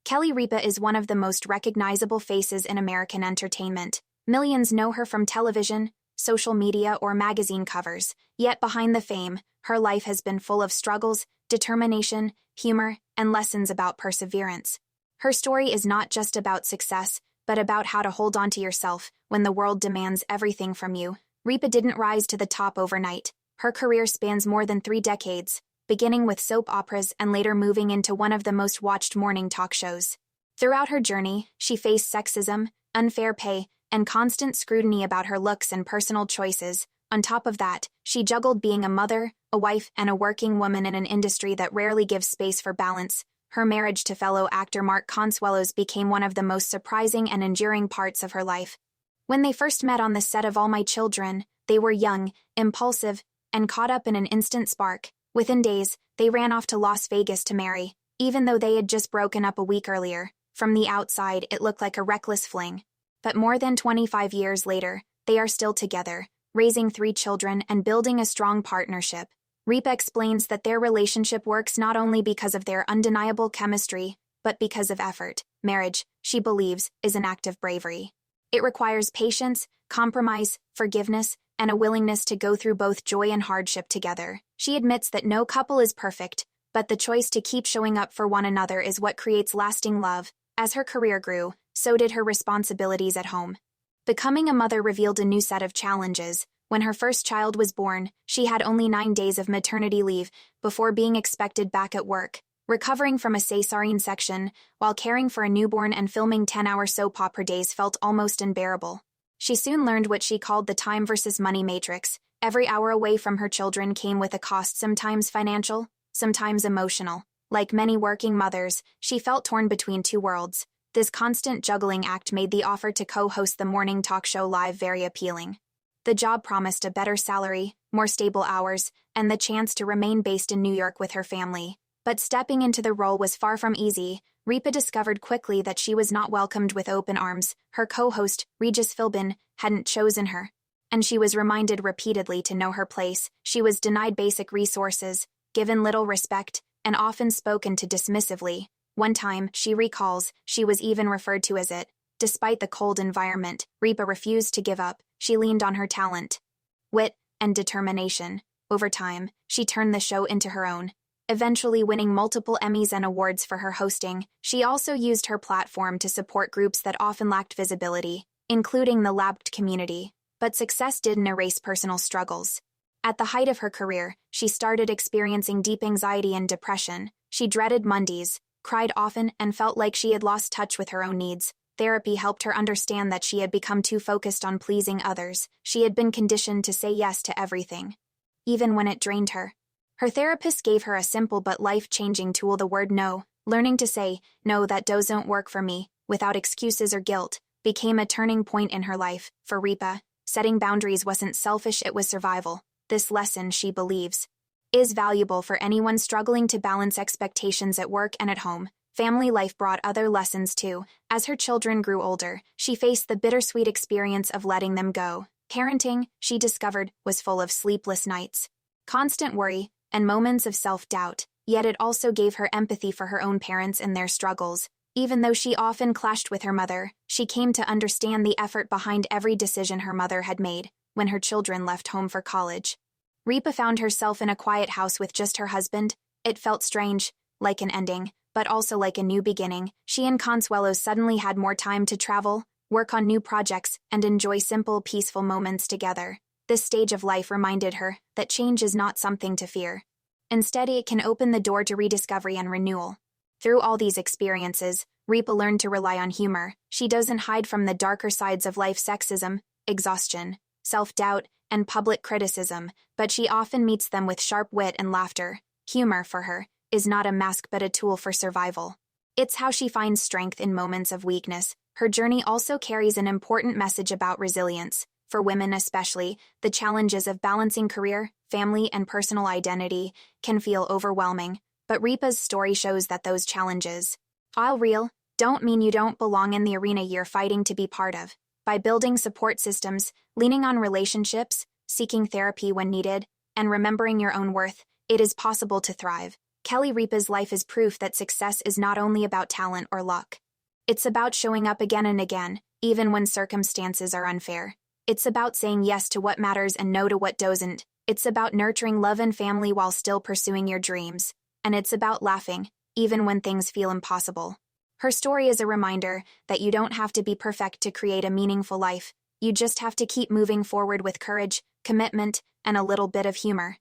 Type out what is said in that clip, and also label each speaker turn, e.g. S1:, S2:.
S1: Kelly Ripa is one of the most recognizable faces in American entertainment. Millions know her from television, social media, or magazine covers. Yet behind the fame, her life has been full of struggles, determination, humor, and lessons about perseverance. Her story is not just about success, but about how to hold on to yourself when the world demands everything from you. Ripa didn't rise to the top overnight. Her career spans more than 3 decades, beginning with soap operas and later moving into one of the most watched morning talk shows. Throughout her journey, she faced sexism, unfair pay, and constant scrutiny about her looks and personal choices. On top of that, she juggled being a mother, a wife, and a working woman in an industry that rarely gives space for balance. Her marriage to fellow actor Mark Consuelos became one of the most surprising and enduring parts of her life. When they first met on the set of All My Children, they were young, impulsive, and caught up in an instant spark. Within days, they ran off to Las Vegas to marry, even though they had just broken up a week earlier. From the outside, it looked like a reckless fling. But more than 25 years later, they are still together, raising 3 children and building a strong partnership. Ripa explains that their relationship works not only because of their undeniable chemistry, but because of effort. Marriage, she believes, is an act of bravery. It requires patience, compromise, forgiveness, and a willingness to go through both joy and hardship together. She admits that no couple is perfect, but the choice to keep showing up for one another is what creates lasting love. As her career grew, so did her responsibilities at home. Becoming a mother revealed a new set of challenges. When her first child was born, she had only 9 days of maternity leave before being expected back at work. Recovering from a cesarean section, while caring for a newborn and filming 10-hour soap opera days felt almost unbearable. She soon learned what she called the time versus money matrix. Every hour away from her children came with a cost, sometimes financial, sometimes emotional. Like many working mothers, she felt torn between 2 worlds. This constant juggling act made the offer to co-host the morning talk show live very appealing. The job promised a better salary, more stable hours, and the chance to remain based in New York with her family. But stepping into the role was far from easy. Ripa discovered quickly that she was not welcomed with open arms. Her co-host, Regis Philbin, hadn't chosen her. And she was reminded repeatedly to know her place. She was denied basic resources, given little respect, and often spoken to dismissively. One time, she recalls, she was even referred to as it. Despite the cold environment, Ripa refused to give up. She leaned on her talent, wit, and determination. Over time, she turned the show into her own, eventually winning multiple Emmys and awards for her hosting. She also used her platform to support groups that often lacked visibility, including the lapped community. But success didn't erase personal struggles. At the height of her career, she started experiencing deep anxiety and depression. She dreaded Mondays, cried often, and felt like she had lost touch with her own needs. Therapy helped her understand that she had become too focused on pleasing others. She had been conditioned to say yes to everything, even when it drained her. Her therapist gave her a simple but life-changing tool: the word no. Learning to say, "No, that doesn't work for me," without excuses or guilt, became a turning point in her life. For Ripa, setting boundaries wasn't selfish, it was survival. This lesson, she believes, is valuable for anyone struggling to balance expectations at work and at home. Family life brought other lessons too. As her children grew older, she faced the bittersweet experience of letting them go. Parenting, she discovered, was full of sleepless nights, constant worry, and moments of self-doubt. Yet it also gave her empathy for her own parents and their struggles. Even though she often clashed with her mother, she came to understand the effort behind every decision her mother had made. When her children left home for college, Ripa found herself in a quiet house with just her husband. It felt strange, like an ending, but also like a new beginning. She and Consuelos suddenly had more time to travel, work on new projects, and enjoy simple, peaceful moments together. This stage of life reminded her that change is not something to fear. Instead, it can open the door to rediscovery and renewal. Through all these experiences, Ripa learned to rely on humor. She doesn't hide from the darker sides of life: sexism, exhaustion, self-doubt, and public criticism, but she often meets them with sharp wit and laughter. Humor, for her, is not a mask but a tool for survival. It's how she finds strength in moments of weakness. Her journey also carries an important message about resilience. For women especially, the challenges of balancing career, family, and personal identity can feel overwhelming. But Ripa's story shows that those challenges, while real, don't mean you don't belong in the arena you're fighting to be part of. By building support systems, leaning on relationships, seeking therapy when needed, and remembering your own worth, it is possible to thrive. Kelly Ripa's life is proof that success is not only about talent or luck. It's about showing up again and again, even when circumstances are unfair. It's about saying yes to what matters and no to what doesn't. It's about nurturing love and family while still pursuing your dreams. And it's about laughing, even when things feel impossible. Her story is a reminder that you don't have to be perfect to create a meaningful life. You just have to keep moving forward with courage, commitment, and a little bit of humor.